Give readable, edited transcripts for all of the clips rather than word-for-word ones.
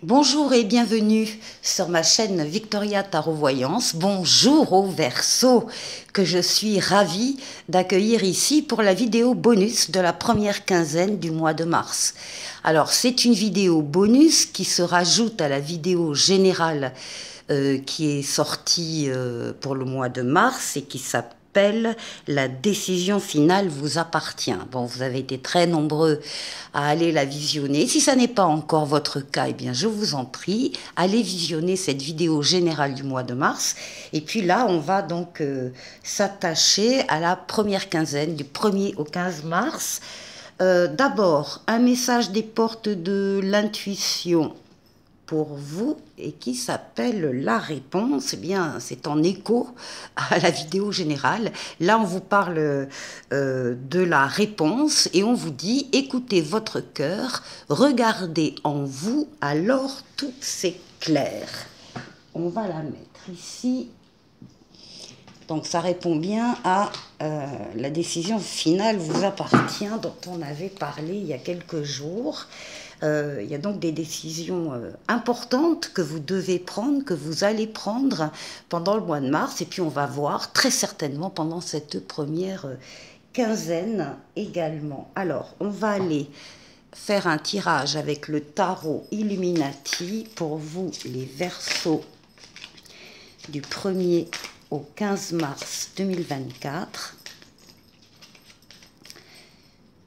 Bonjour et bienvenue sur ma chaîne Victoria Tarot Voyance. Bonjour aux Verseaux que je suis ravie d'accueillir ici pour la vidéo bonus de la première quinzaine du mois de mars. Alors c'est une vidéo bonus qui se rajoute à la vidéo générale qui est sortie pour le mois de mars et qui s'appelle La décision finale vous appartient. Bon, vous avez été très nombreux à aller la visionner. Si ça n'est pas encore votre cas, eh bien, je vous en prie, allez visionner cette vidéo générale du mois de mars. Et puis là, on va donc s'attacher à la première quinzaine, du 1er au 15 mars. D'abord, un message des portes de l'intuition pour vous et qui s'appelle La Réponse. Eh bien, c'est en écho à la vidéo générale. Là, on vous parle de la réponse et on vous dit écoutez votre cœur, regardez en vous, alors tout s'éclaire. On va la mettre ici. Donc, ça répond bien à la décision finale vous appartient dont on avait parlé il y a quelques jours. Il y a donc des décisions importantes que vous devez prendre, que vous allez prendre pendant le mois de mars. Et puis on va voir très certainement pendant cette première quinzaine également. Alors, on va aller faire un tirage avec le tarot Illuminati pour vous, les Verseaux, du 1er au 15 mars 2024.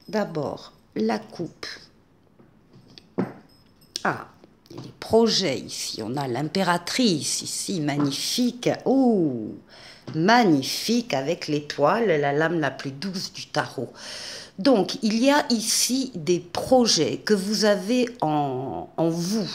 D'abord, la coupe. Ah, il y a des projets ici. On a l'impératrice ici, magnifique. Oh, magnifique avec l'étoile, la lame la plus douce du tarot. Donc, il y a ici des projets que vous avez en vous,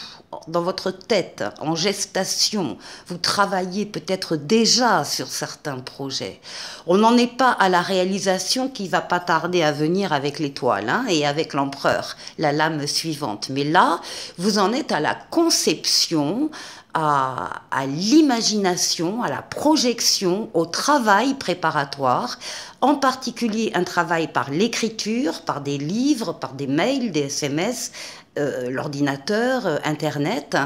dans votre tête, en gestation. Vous travaillez peut-être déjà sur certains projets. On n'en est pas à la réalisation qui va pas tarder à venir avec l'étoile et avec l'empereur, la lame suivante. Mais là, vous en êtes à la conception, à l'imagination, à la projection, au travail préparatoire, en particulier un travail par l'écriture, par des livres, par des mails, des SMS, l'ordinateur, Internet.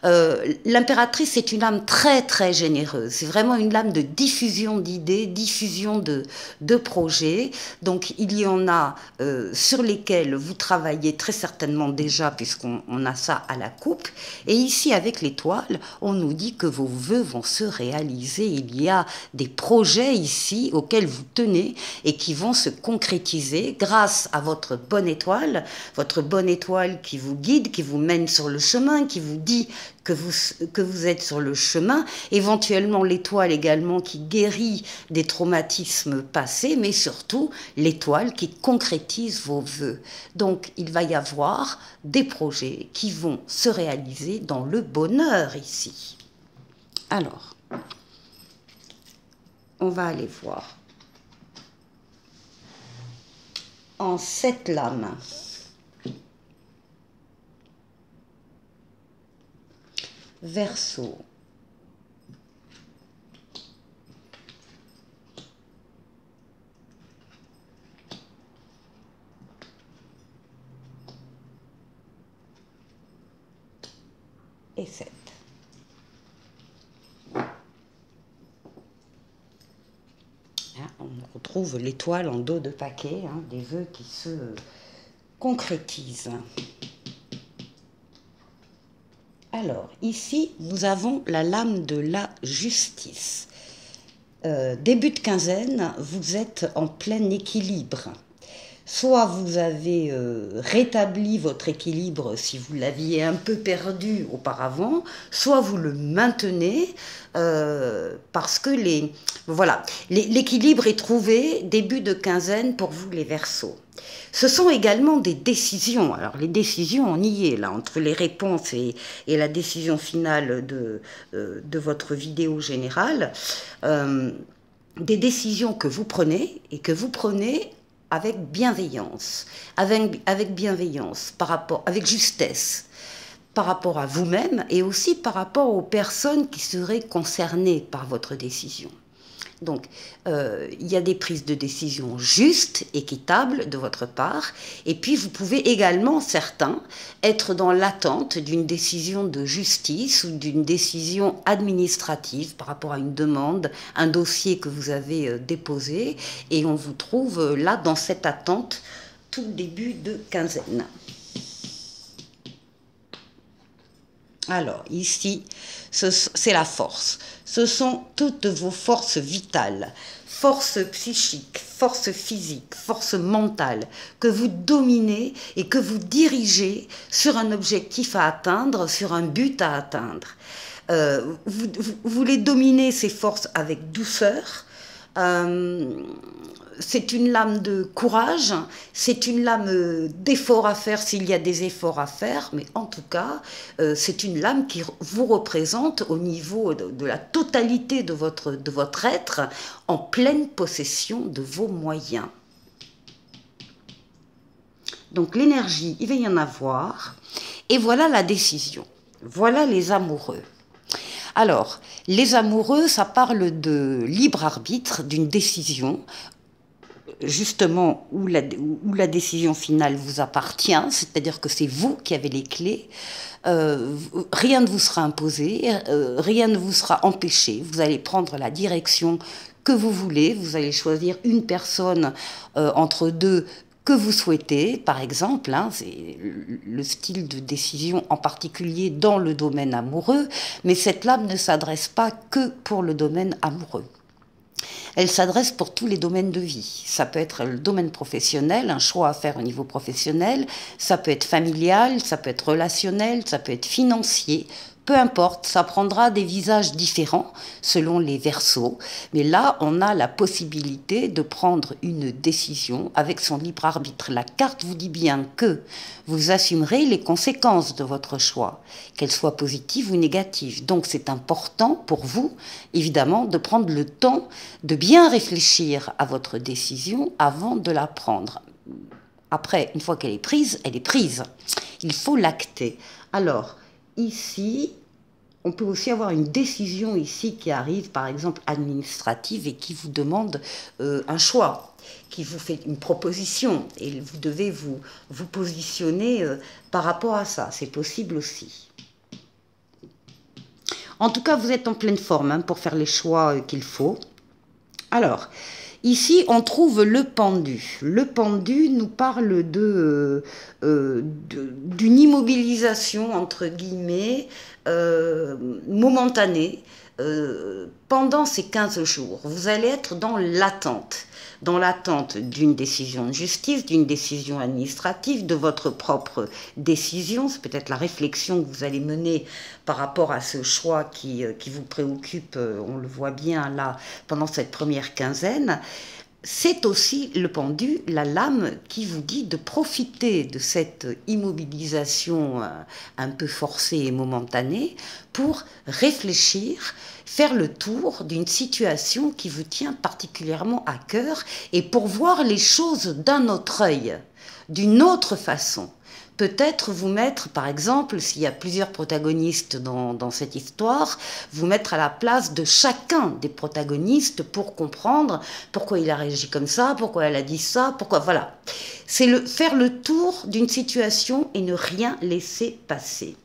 L'impératrice est une âme très très généreuse. C'est vraiment une âme de diffusion d'idées, diffusion de projets. Donc il y en a sur lesquels vous travaillez très certainement déjà puisqu'on a ça à la coupe. Et ici avec l'étoile, on nous dit que vos vœux vont se réaliser. Il y a des projets ici auxquels vous tenez et qui vont se concrétiser grâce à votre bonne étoile qui vous guide, qui vous mène sur le chemin, qui vous dit que vous êtes sur le chemin, éventuellement l'étoile également qui guérit des traumatismes passés, mais surtout l'étoile qui concrétise vos vœux. Donc il va y avoir des projets qui vont se réaliser dans le bonheur ici. Alors, on va aller voir. En 7 lames. Verseau. Et 7. On retrouve l'étoile en dos de paquet, des vœux qui se concrétisent. Alors, ici, nous avons la lame de la justice. Début de quinzaine, vous êtes en plein équilibre. Soit vous avez rétabli votre équilibre si vous l'aviez un peu perdu auparavant, soit vous le maintenez parce que l'équilibre est trouvé début de quinzaine pour vous les Verseaux. Ce sont également des décisions. Alors les décisions, on y est là, entre les réponses et la décision finale de votre vidéo générale. Des décisions que vous prenez et que vous prenez avec bienveillance, avec bienveillance, avec justesse, par rapport à vous-même et aussi par rapport aux personnes qui seraient concernées par votre décision. Donc, il y a des prises de décision justes, équitables de votre part, et puis vous pouvez également, certains, être dans l'attente d'une décision de justice ou d'une décision administrative par rapport à une demande, un dossier que vous avez déposé, et on vous trouve là dans cette attente tout début de quinzaine. Alors, ici, c'est la force. Ce sont toutes vos forces vitales, forces psychiques, forces physiques, forces mentales, que vous dominez et que vous dirigez sur un objectif à atteindre, sur un but à atteindre. Vous les dominez, ces forces, avec douceur. C'est une lame de courage, c'est une lame d'effort à faire s'il y a des efforts à faire, mais en tout cas, c'est une lame qui vous représente au niveau de la totalité de votre être, en pleine possession de vos moyens. Donc l'énergie, il va y en avoir, et voilà la décision, voilà les amoureux. Alors, les amoureux, ça parle de libre arbitre, d'une décision, justement où la décision finale vous appartient, c'est-à-dire que c'est vous qui avez les clés, rien ne vous sera imposé, rien ne vous sera empêché, vous allez prendre la direction que vous voulez, vous allez choisir une personne entre deux que vous souhaitez, par exemple, hein, c'est le style de décision en particulier dans le domaine amoureux, mais cette lame ne s'adresse pas que pour le domaine amoureux. Elle s'adresse pour tous les domaines de vie. Ça peut être le domaine professionnel, un choix à faire au niveau professionnel, ça peut être familial, ça peut être relationnel, ça peut être financier, peu importe, ça prendra des visages différents selon les Verseaux. Mais là, on a la possibilité de prendre une décision avec son libre arbitre. La carte vous dit bien que vous assumerez les conséquences de votre choix, qu'elles soient positives ou négatives. Donc c'est important pour vous, évidemment, de prendre le temps de bien réfléchir à votre décision avant de la prendre. Après, une fois qu'elle est prise, elle est prise. Il faut l'acter. Alors, ici, on peut aussi avoir une décision ici qui arrive, par exemple, administrative et qui vous demande un choix, qui vous fait une proposition et vous devez vous positionner par rapport à ça. C'est possible aussi. En tout cas, vous êtes en pleine forme hein, pour faire les choix qu'il faut. Alors, ici, on trouve le pendu. Le pendu nous parle d'une immobilisation, entre guillemets, momentanée, pendant ces 15 jours. Vous allez être dans l'attente d'une décision de justice, d'une décision administrative, de votre propre décision. C'est peut-être la réflexion que vous allez mener par rapport à ce choix qui vous préoccupe, on le voit bien là, pendant cette première quinzaine. C'est aussi le pendu, la lame qui vous dit de profiter de cette immobilisation un peu forcée et momentanée pour réfléchir, faire le tour d'une situation qui vous tient particulièrement à cœur et pour voir les choses d'un autre œil, d'une autre façon. Peut-être vous mettre, par exemple, s'il y a plusieurs protagonistes dans cette histoire, vous mettre à la place de chacun des protagonistes pour comprendre pourquoi il a réagi comme ça, pourquoi elle a dit ça, pourquoi, voilà. C'est faire le tour d'une situation et ne rien laisser passer.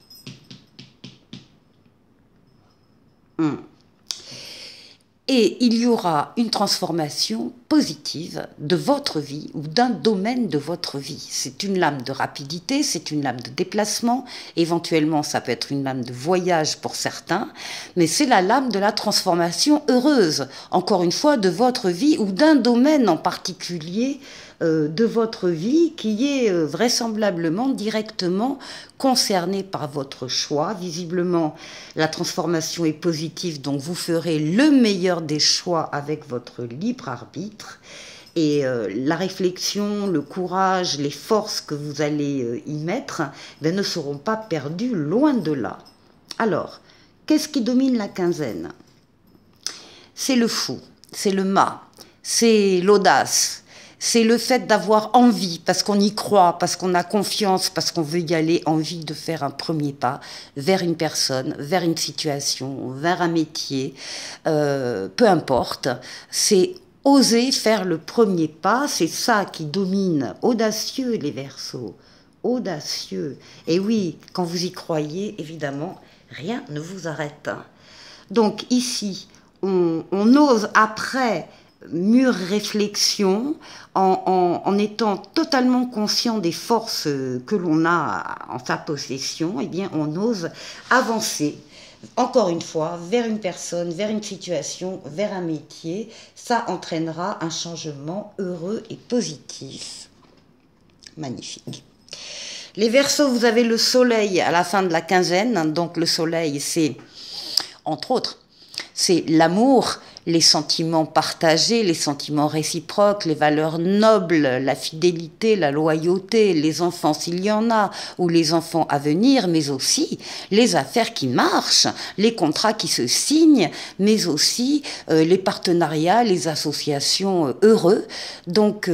Et il y aura une transformation positive de votre vie ou d'un domaine de votre vie. C'est une lame de rapidité, c'est une lame de déplacement, éventuellement ça peut être une lame de voyage pour certains, mais c'est la lame de la transformation heureuse, encore une fois, de votre vie ou d'un domaine en particulier de votre vie qui est vraisemblablement directement concerné par votre choix. Visiblement, la transformation est positive, donc vous ferez le meilleur des choix avec votre libre arbitre. Et la réflexion, le courage, les forces que vous allez y mettre ne seront pas perdues, loin de là. Alors, qu'est-ce qui domine la quinzaine? C'est le fou, c'est le mât, c'est l'audace. c'est le fait d'avoir envie, parce qu'on y croit, parce qu'on a confiance, parce qu'on veut y aller, envie de faire un premier pas vers une personne, vers une situation, vers un métier, peu importe. C'est oser faire le premier pas, c'est ça qui domine. Audacieux les Verseaux, audacieux. Et oui, quand vous y croyez, évidemment, rien ne vous arrête. Donc ici, on ose après mûre réflexion, en étant totalement conscient des forces que l'on a en sa possession, eh bien on ose avancer, encore une fois, vers une personne, vers une situation, vers un métier. Ça entraînera un changement heureux et positif. Magnifique. Les Verseaux, vous avez le soleil à la fin de la quinzaine. Donc le soleil, c'est, entre autres, c'est l'amour, les sentiments partagés, les sentiments réciproques, les valeurs nobles, la fidélité, la loyauté, les enfants s'il y en a, ou les enfants à venir, mais aussi les affaires qui marchent, les contrats qui se signent, mais aussi les partenariats, les associations heureux. Donc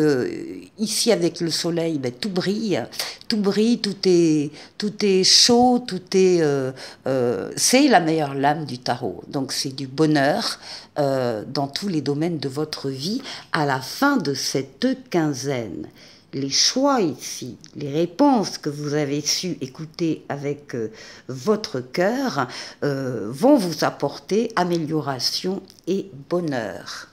ici avec le soleil, ben, tout brille, tout est chaud, c'est la meilleure lame du tarot. Donc c'est du bonheur dans tous les domaines de votre vie à la fin de cette quinzaine. Les choix ici, les réponses que vous avez su écouter avec votre cœur vont vous apporter amélioration et bonheur.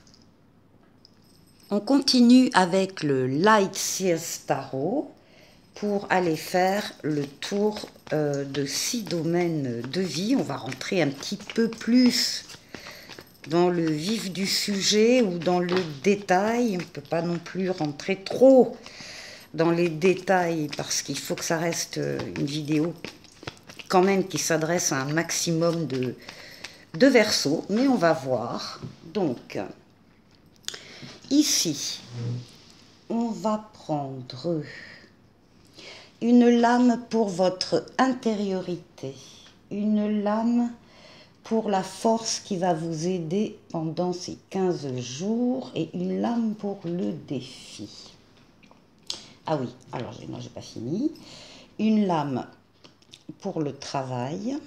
On continue avec le Light Seers Tarot pour aller faire le tour de 6 domaines de vie. On va rentrer un petit peu plus dans le vif du sujet ou dans le détail. On ne peut pas non plus rentrer trop dans les détails parce qu'il faut que ça reste une vidéo quand même qui s'adresse à un maximum de Verseaux. Mais on va voir. Donc, ici, on va prendre une lame pour votre intériorité, une lame pour la force qui va vous aider pendant ces 15 jours et une lame pour le défi. Ah oui, alors non, j'ai pas fini. Une lame pour le travail.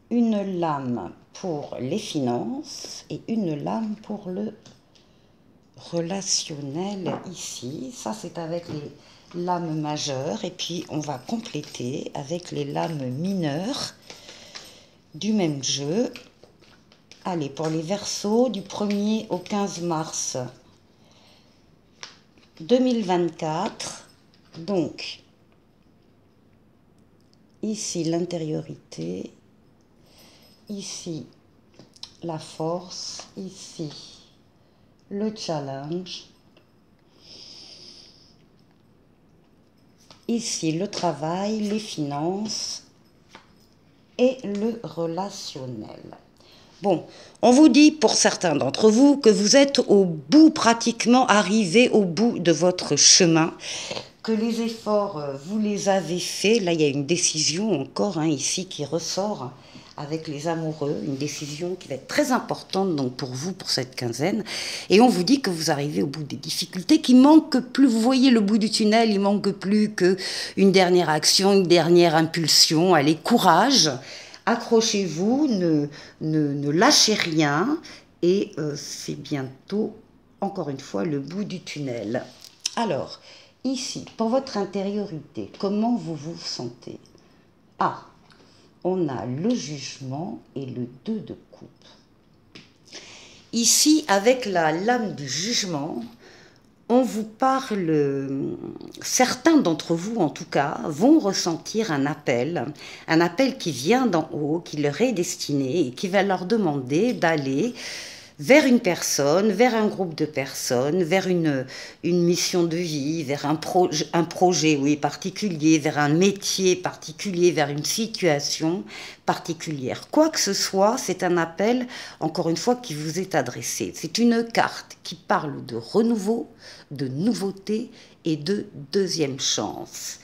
Une lame pour les finances et une lame pour le relationnel ici. Ça, c'est avec les lames majeures. Et puis, on va compléter avec les lames mineures du même jeu. Allez, pour les Verseaux, du 1er au 15 mars 2024. Donc, ici, l'intériorité. Ici, la force. Ici, le challenge. Ici, le travail, les finances et le relationnel. Bon, on vous dit pour certains d'entre vous que vous êtes au bout, pratiquement arrivé au bout de votre chemin, que les efforts, vous les avez faits. Là, il y a une décision encore ici qui ressort avec les amoureux, une décision qui va être très importante donc pour vous, pour cette quinzaine. Et on vous dit que vous arrivez au bout des difficultés, qu'il manque plus, vous voyez le bout du tunnel, il manque plus qu'une dernière action, une dernière impulsion. Allez, courage, accrochez-vous, ne lâchez rien, et c'est bientôt, encore une fois, le bout du tunnel. Alors, ici, pour votre intériorité, comment vous vous sentez? Ah, on a le jugement et le 2 de coupe. Ici, avec la lame du jugement, on vous parle, certains d'entre vous en tout cas, vont ressentir un appel qui vient d'en haut, qui leur est destiné et qui va leur demander d'aller vers une personne, vers un groupe de personnes, vers une mission de vie, vers un projet oui, particulier, vers un métier particulier, vers une situation particulière. Quoi que ce soit, c'est un appel, encore une fois, qui vous est adressé. C'est une carte qui parle de renouveau, de nouveauté et de deuxième chance.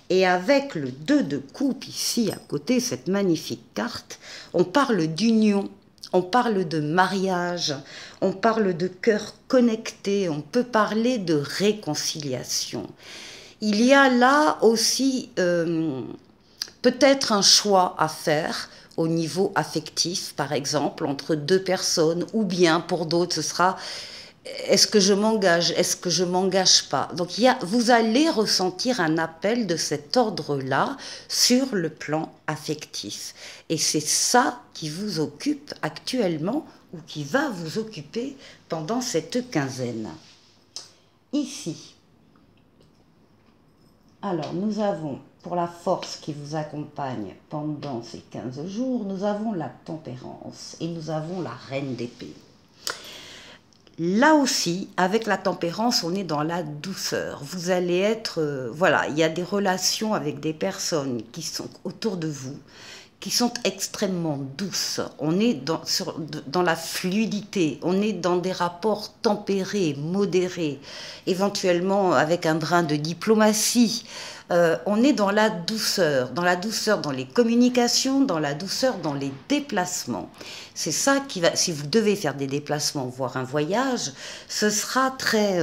Et avec le 2 de coupe ici à côté, cette magnifique carte, on parle d'union, on parle de mariage, on parle de cœur connecté, on peut parler de réconciliation. Il y a là aussi peut-être un choix à faire au niveau affectif, par exemple, entre deux personnes, ou bien pour d'autres, ce sera est-ce que je m'engage, est-ce que je m'engage pas. Donc vous allez ressentir un appel de cet ordre-là sur le plan affectif. Et c'est ça qui vous occupe actuellement ou qui va vous occuper pendant cette quinzaine. Ici, alors nous avons, pour la force qui vous accompagne pendant ces 15 jours, nous avons la tempérance et nous avons la reine d'épée. Là aussi, avec la tempérance, on est dans la douceur. Vous allez être, voilà, il y a des relations avec des personnes qui sont autour de vous, qui sont extrêmement douces. On est dans la fluidité, on est dans des rapports tempérés, modérés, éventuellement avec un brin de diplomatie. On est dans la douceur dans les communications, dans la douceur dans les déplacements. C'est ça qui va, si vous devez faire des déplacements, voire un voyage, ce sera très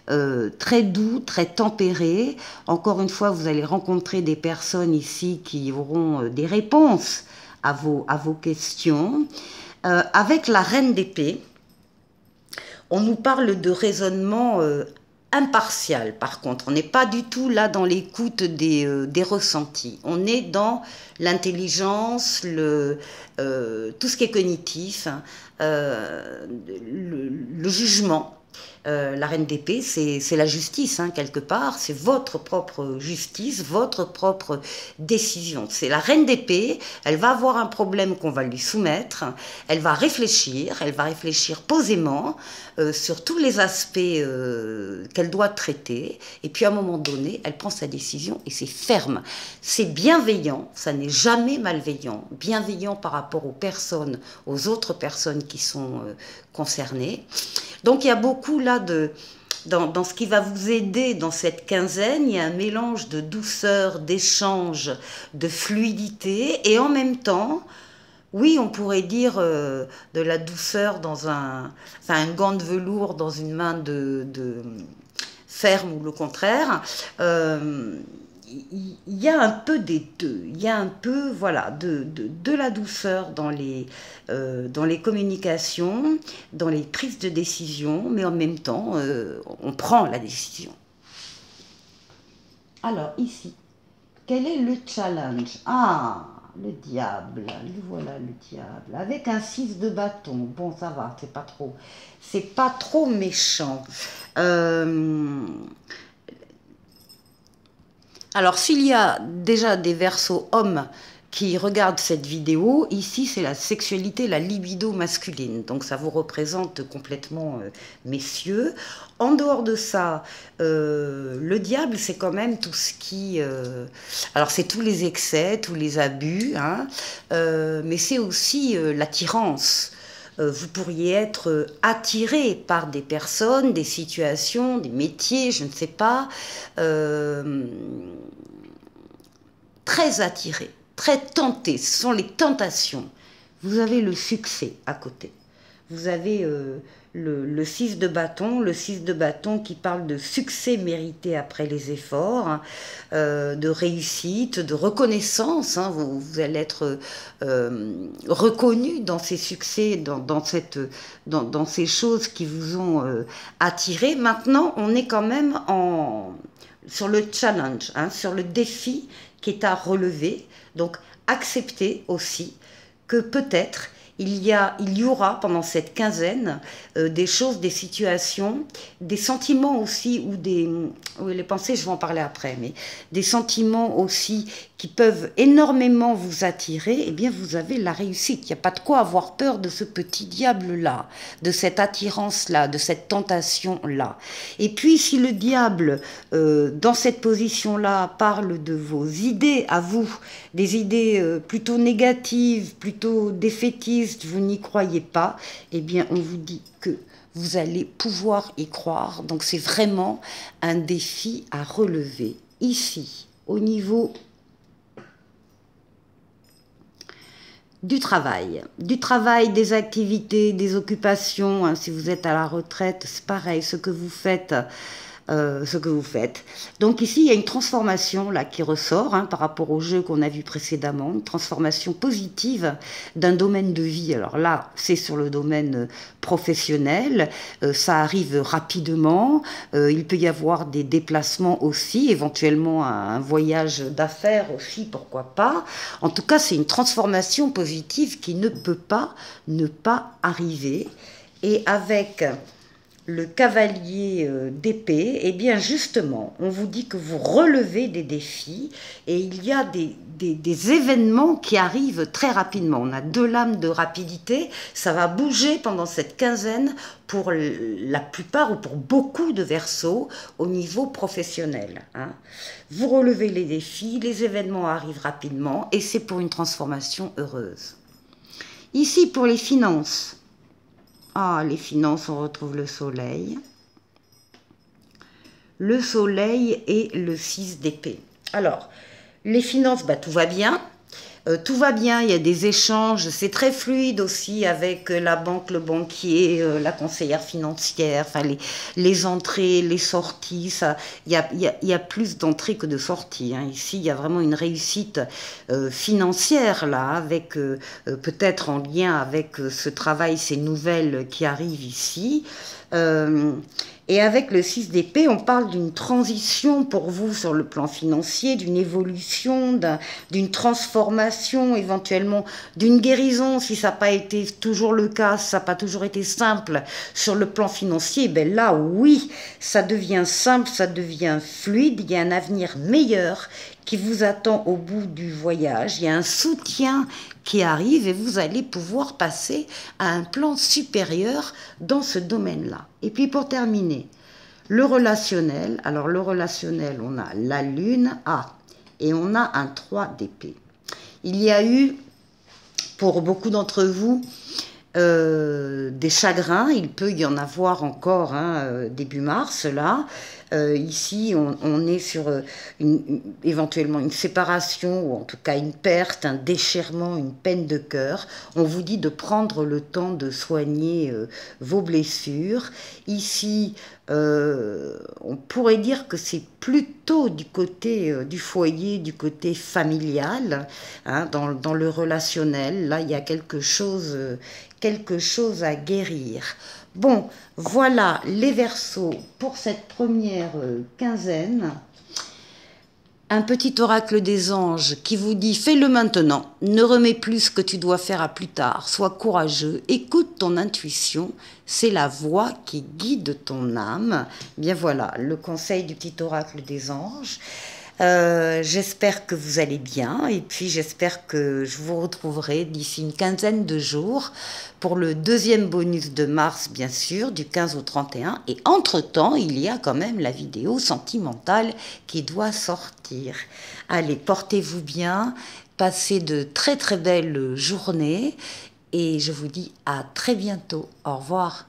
doux, très tempéré. Encore une fois, vous allez rencontrer des personnes ici qui auront des réponses à vos questions. Avec la reine d'épée, on nous parle de raisonnement impartial, par contre. On n'est pas du tout là dans l'écoute des ressentis. On est dans l'intelligence, tout ce qui est cognitif, hein, le jugement. La reine d'épée, c'est la justice, hein, quelque part. C'est votre propre justice, votre propre décision. C'est la reine d'épée, elle va avoir un problème qu'on va lui soumettre, elle va réfléchir posément sur tous les aspects qu'elle doit traiter, et puis à un moment donné, elle prend sa décision et c'est ferme. C'est bienveillant, ça n'est jamais malveillant, bienveillant par rapport aux personnes, aux autres personnes qui sont concernées. Donc il y a beaucoup là dans ce qui va vous aider dans cette quinzaine, il y a un mélange de douceur, d'échange, de fluidité, et en même temps, oui, on pourrait dire de la douceur dans un gant de velours dans une main de ferme ou le contraire. Il y a un peu des deux, il y a un peu voilà, de la douceur dans les communications, dans les prises de décision, mais en même temps, on prend la décision. Alors ici, quel est le challenge? Ah, le diable, voilà le diable, avec un 6 de bâton. Bon, ça va, c'est pas trop méchant. Alors, s'il y a déjà des Verseaux hommes qui regardent cette vidéo, ici, c'est la sexualité, la libido masculine. Donc, ça vous représente complètement messieurs. En dehors de ça, le diable, c'est quand même tout ce qui... alors, c'est tous les excès, tous les abus, hein, mais c'est aussi l'attirance. Vous pourriez être attiré par des personnes, des situations, des métiers, je ne sais pas, très attiré, très tenté. Ce sont les tentations. Vous avez le succès à côté. Vous avez le 6 de bâton qui parle de succès mérité après les efforts, hein, de réussite, de reconnaissance. Hein, vous allez être reconnu dans ces succès, dans ces choses qui vous ont attiré. Maintenant, on est quand même sur le challenge, hein, sur le défi qui est à relever. Donc, acceptez aussi que peut-être il y aura pendant cette quinzaine des choses, des situations, des sentiments aussi, oui, les pensées, je vais en parler après, mais des sentiments aussi qui peuvent énormément vous attirer, eh bien vous avez la réussite. Il n'y a pas de quoi avoir peur de ce petit diable-là, de cette attirance-là, de cette tentation-là. Et puis si le diable, dans cette position-là, parle de vos idées à vous, des idées plutôt négatives, plutôt défaitistes, vous n'y croyez pas, eh bien on vous dit que vous allez pouvoir y croire. Donc c'est vraiment un défi à relever ici, au niveau du travail, des activités, des occupations, hein, si vous êtes à la retraite, c'est pareil, ce que vous faites. Donc ici, il y a une transformation là qui ressort par rapport au jeu qu'on a vu précédemment, une transformation positive d'un domaine de vie. Alors là, c'est sur le domaine professionnel, ça arrive rapidement, il peut y avoir des déplacements aussi, éventuellement un voyage d'affaires aussi, pourquoi pas. En tout cas, c'est une transformation positive qui ne peut pas ne pas arriver. Et avec le cavalier d'épée, et bien justement, on vous dit que vous relevez des défis et il y a des événements qui arrivent très rapidement. On a 2 lames de rapidité, ça va bouger pendant cette quinzaine pour la plupart ou pour beaucoup de Verseaux au niveau professionnel. Vous relevez les défis, les événements arrivent rapidement et c'est pour une transformation heureuse. Ici, pour les finances. Ah, les finances, on retrouve le soleil. Le soleil et le 6 d'épée. Alors, les finances, tout va bien. Tout va bien, il y a des échanges, c'est très fluide aussi avec la banque, le banquier, la conseillère financière, enfin les entrées, les sorties, il y a plus d'entrées que de sorties. Ici, il y a vraiment une réussite financière, là, avec peut-être en lien avec ce travail, ces nouvelles qui arrivent ici. Et avec le 6 d'épée, on parle d'une transition pour vous sur le plan financier, d'une évolution, d'une transformation, éventuellement d'une guérison, si ça n'a pas été toujours le cas, si ça n'a pas toujours été simple sur le plan financier. Ben là, oui, ça devient simple, ça devient fluide, il y a un avenir meilleur qui vous attend au bout du voyage, il y a un soutien qui arrive et vous allez pouvoir passer à un plan supérieur dans ce domaine-là. Et puis pour terminer, le relationnel. Alors le relationnel, on a la lune, et on a un 3 d'épée. Il y a eu, pour beaucoup d'entre vous, des chagrins, il peut y en avoir encore début mars, là. Ici, on est sur éventuellement une séparation, ou en tout cas une perte, un déchirement, une peine de cœur. On vous dit de prendre le temps de soigner vos blessures. Ici, on pourrait dire que c'est plutôt du côté du foyer, du côté familial, dans le relationnel. Là, il y a quelque chose à guérir. Bon, voilà les Verseaux pour cette première quinzaine. Un petit oracle des anges qui vous dit « Fais-le maintenant, ne remets plus ce que tu dois faire à plus tard, sois courageux, écoute ton intuition, c'est la voix qui guide ton âme. » Bien voilà, le conseil du petit oracle des anges. J'espère que vous allez bien et puis j'espère que je vous retrouverai d'ici une quinzaine de jours pour le 2e bonus de mars, bien sûr, du 15 au 31. Et entre-temps, il y a quand même la vidéo sentimentale qui doit sortir. Allez, portez-vous bien, passez de très très belles journées et je vous dis à très bientôt. Au revoir.